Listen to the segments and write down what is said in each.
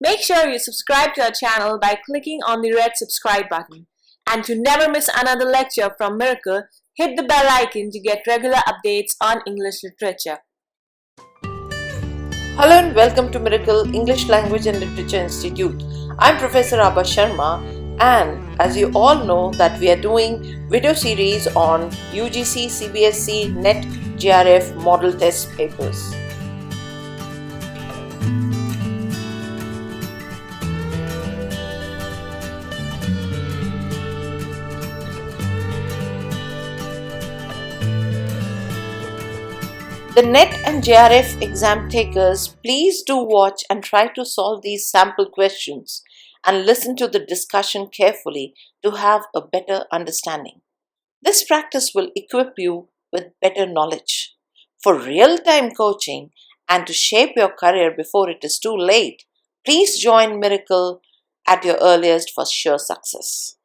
Make sure you subscribe to our channel by clicking on the red subscribe button. And to never miss another lecture from Miracle, hit the bell icon to get regular updates on English literature. Hello and welcome to Miracle English Language and Literature Institute. I'm Professor Abha Sharma, and as you all know that we are doing video series on UGC, CBSE, NET, JRF model test papers. The NET and JRF exam takers, please do watch and try to solve these sample questions and listen to the discussion carefully to have a better understanding. This practice will equip you with better knowledge. For real-time coaching and to shape your career before it is too late, please join Miracle at your earliest for sure success.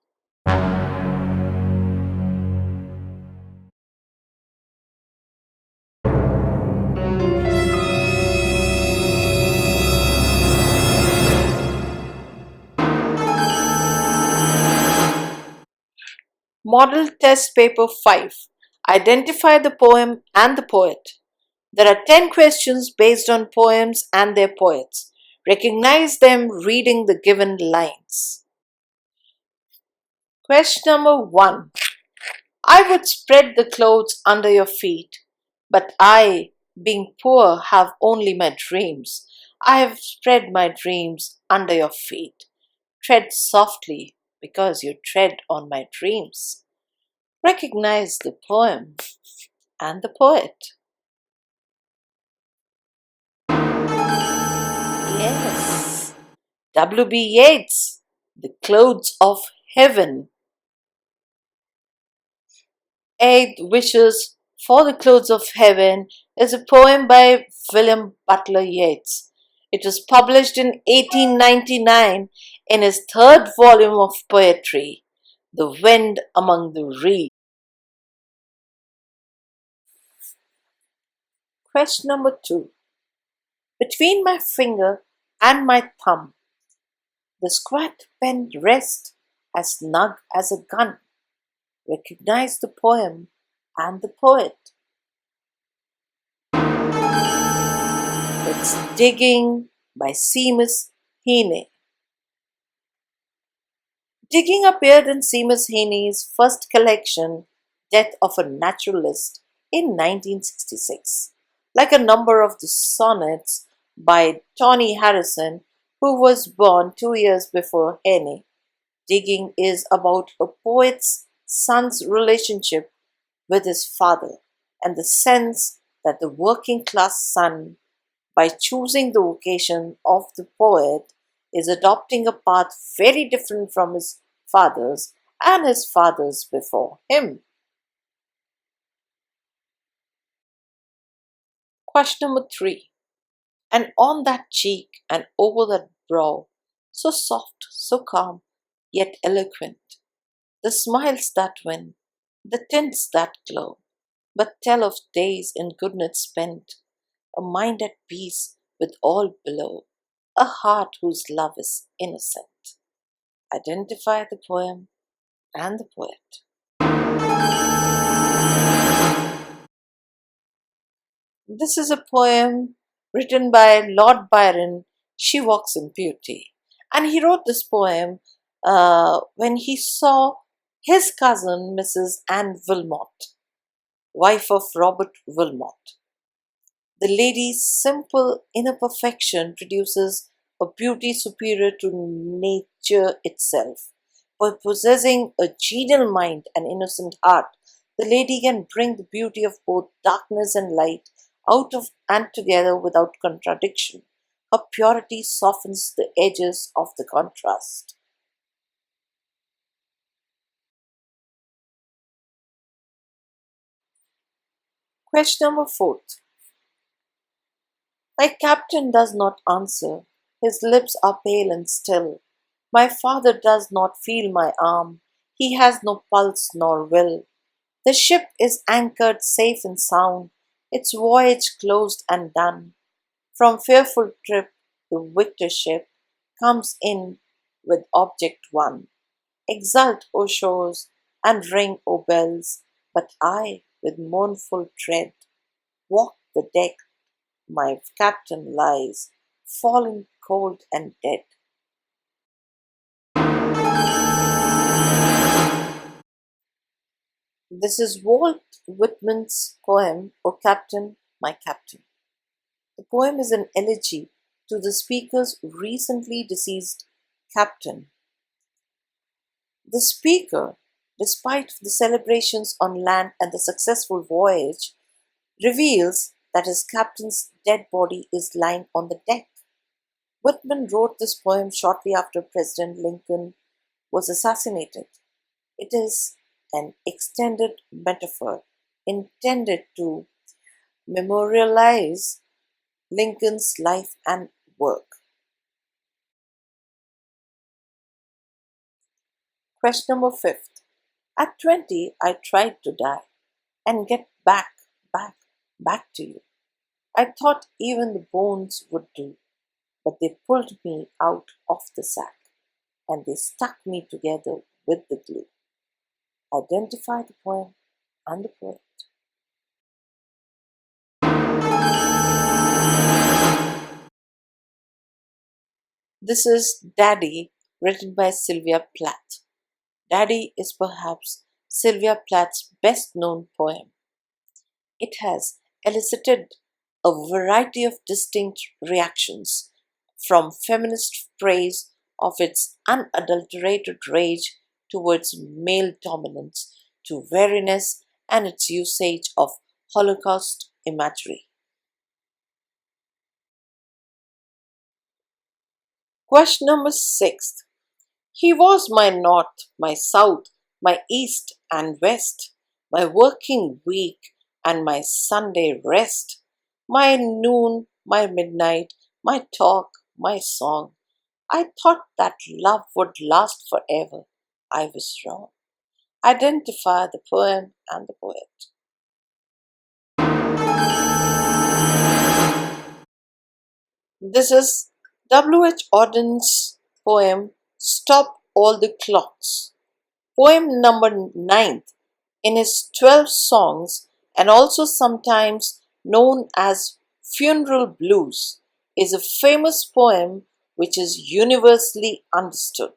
Model Test Paper 5. Identify the poem and the poet. There are 10 questions based on poems and their poets. Recognize them reading the given lines. Question number 1. I would spread the clothes under your feet, but I, being poor, have only my dreams. I have spread my dreams under your feet. Tread softly, because you tread on my dreams. Recognize the poem and the poet. Yes, W.B. Yeats, The Clothes of Heaven. 8 Wishes for the Clothes of Heaven is a poem by William Butler Yeats. It was published in 1899 in his third volume of poetry, The Wind Among the Reeds. Question number 2. Between my finger and my thumb, the squat pen rests as snug as a gun. Recognize the poem and the poet. It's Digging by Seamus Heaney. Digging appeared in Seamus Heaney's first collection, Death of a Naturalist, in 1966. Like a number of the sonnets by Tony Harrison, who was born 2 years before Heaney, Digging is about a poet's son's relationship with his father and the sense that the working class son, by choosing the vocation of the poet, is adopting a path very different from his father's and his father's before him. Question number 3. And on that cheek and over that brow, so soft, so calm, yet eloquent, the smiles that win, the tints that glow, but tell of days in goodness spent, a mind at peace with all below, a heart whose love is innocent. Identify the poem and the poet. This is a poem written by Lord Byron. She Walks in Beauty. And he wrote this poem when he saw his cousin, Mrs. Anne Wilmot, wife of Robert Wilmot. The lady's simple inner perfection produces a beauty superior to nature itself. By possessing a genial mind and innocent heart, the lady can bring the beauty of both darkness and light out of and together without contradiction. Her purity softens the edges of the contrast. Question number 4. My captain does not answer. His lips are pale and still. My father does not feel my arm. He has no pulse nor will. The ship is anchored safe and sound, its voyage closed and done. From fearful trip, the victor ship, comes in with object one. Exult, O shores, and ring, O bells, but I, with mournful tread, walk the deck. My captain lies, fallen cold and dead. This is Walt Whitman's poem, O Captain, My Captain. The poem is an elegy to the speaker's recently deceased captain. The speaker, despite the celebrations on land and the successful voyage, reveals that his captain's dead body is lying on the deck. Whitman wrote this poem shortly after President Lincoln was assassinated. It is an extended metaphor intended to memorialize Lincoln's life and work. Question number 5. At 20, I tried to die and get back to you. I thought even the bones would do, but they pulled me out of the sack and they stuck me together with the glue. Identify the poem and the poet. This is Daddy, written by Sylvia Plath. Daddy is perhaps Sylvia Plath's best known poem. It has elicited a variety of distinct reactions, from feminist praise of its unadulterated rage towards male dominance to weariness and its usage of Holocaust imagery. Question number 6. He was my north, my south, my east and west, my working week and my Sunday rest, my noon, my midnight, my talk, my song. I thought that love would last forever. I was wrong. Identify the poem and the poet. This is W.H. Auden's poem, Stop All the Clocks. Poem number 9 in his 12 songs, and also sometimes known as Funeral Blues, is a famous poem which is universally understood.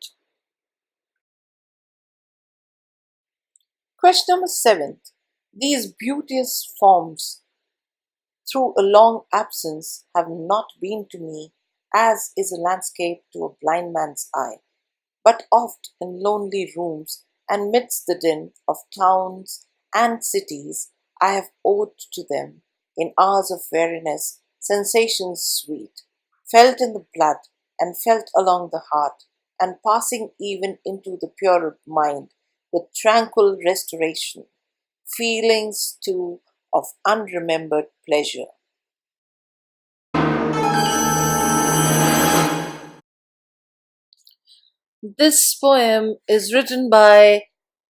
Question number 7. These beauteous forms, through a long absence, have not been to me as is a landscape to a blind man's eye, but oft in lonely rooms and midst the din of towns and cities I have owed to them, in hours of weariness, sensations sweet, felt in the blood and felt along the heart, and passing even into the purer mind with tranquil restoration, feelings too of unremembered pleasure. This poem is written by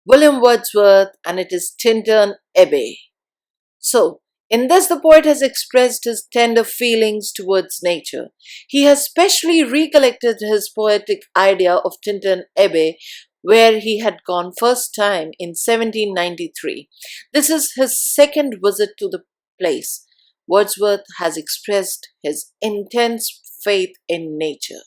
William Wordsworth and it is Tintern Abbey. So, in this, the poet has expressed his tender feelings towards nature. He has specially recollected his poetic idea of Tintern Abbey, where he had gone first time in 1793. This is his second visit to the place. Wordsworth has expressed his intense faith in nature.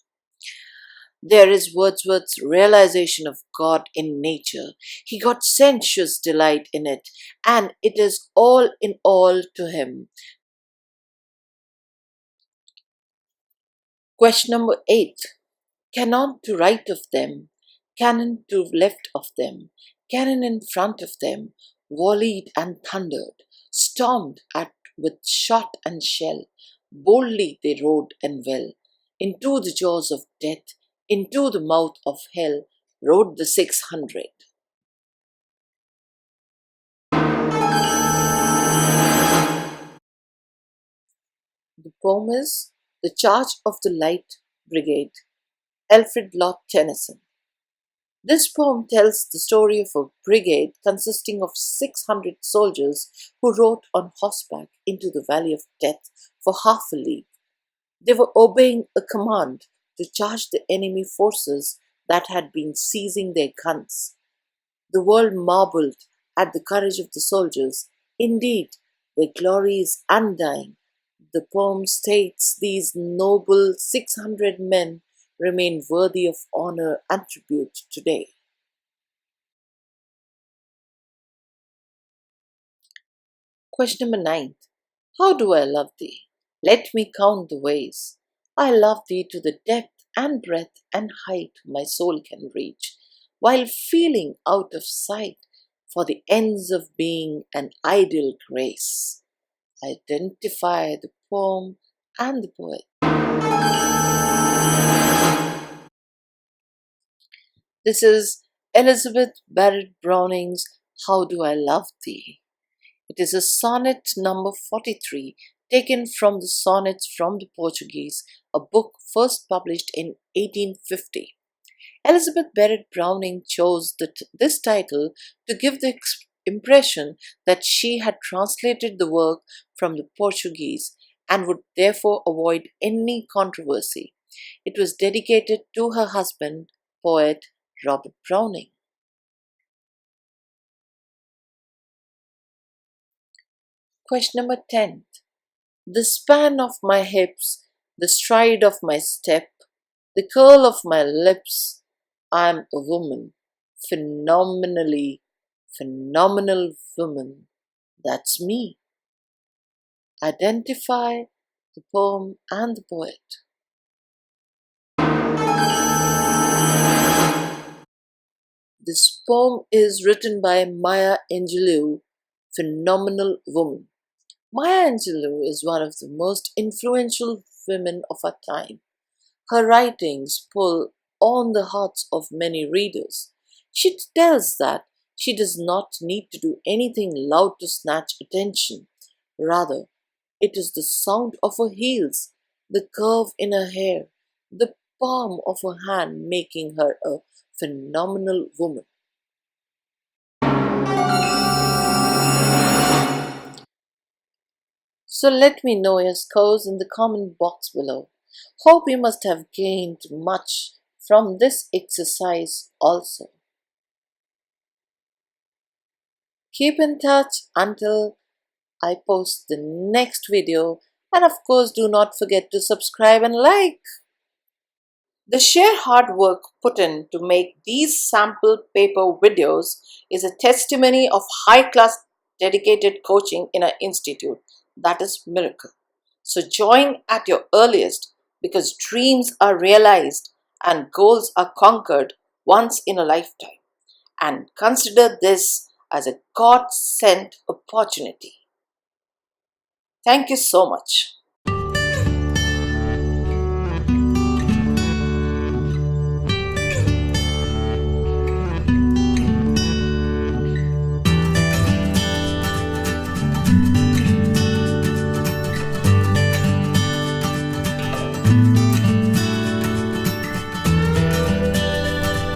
There is Wordsworth's realization of God in nature. He got sensuous delight in it, and it is all in all to him. Question number 8. Cannon to right of them, cannon to left of them, cannon in front of them, volleyed and thundered, stormed at with shot and shell. Boldly they rode and well, into the jaws of death, into the mouth of hell, rode the 600. The poem is The Charge of the Light Brigade, Alfred Lord Tennyson. This poem tells the story of a brigade consisting of 600 soldiers who rode on horseback into the Valley of Death for half a league. They were obeying a command to charge the enemy forces that had been seizing their guns. The world marveled at the courage of the soldiers. Indeed, their glory is undying. The poem states these noble 600 men remain worthy of honor and tribute today. Question number 9. How do I love thee? Let me count the ways. I love thee to the depth and breadth and height my soul can reach, while feeling out of sight for the ends of being an ideal grace. Identify the poem and the poet. This is Elizabeth Barrett Browning's How Do I Love Thee? It is a sonnet number 43 taken from the Sonnets from the Portuguese, a book first published in 1850. Elizabeth Barrett Browning chose this title to give the impression that she had translated the work from the Portuguese and would therefore avoid any controversy. It was dedicated to her husband, poet Robert Browning. Question number 10. The span of my hips, the stride of my step, the curl of my lips, I am a woman, phenomenal woman. That's me. Identify the poem and the poet. This poem is written by Maya Angelou, Phenomenal Woman. Maya Angelou is one of the most influential women of our time. Her writings pull on the hearts of many readers. She tells that she does not need to do anything loud to snatch attention. Rather, it is the sound of her heels, the curve in her hair, the palm of her hand making her a phenomenal woman. So let me know your scores in the comment box below. Hope you must have gained much from this exercise also. Keep in touch until I post the next video, and of course do not forget to subscribe and like. The sheer hard work put in to make these sample paper videos is a testimony of high-class dedicated coaching in our institute. That is Miracle. So join at your earliest, because dreams are realized and goals are conquered once in a lifetime. And consider this as a God-sent opportunity. Thank you so much.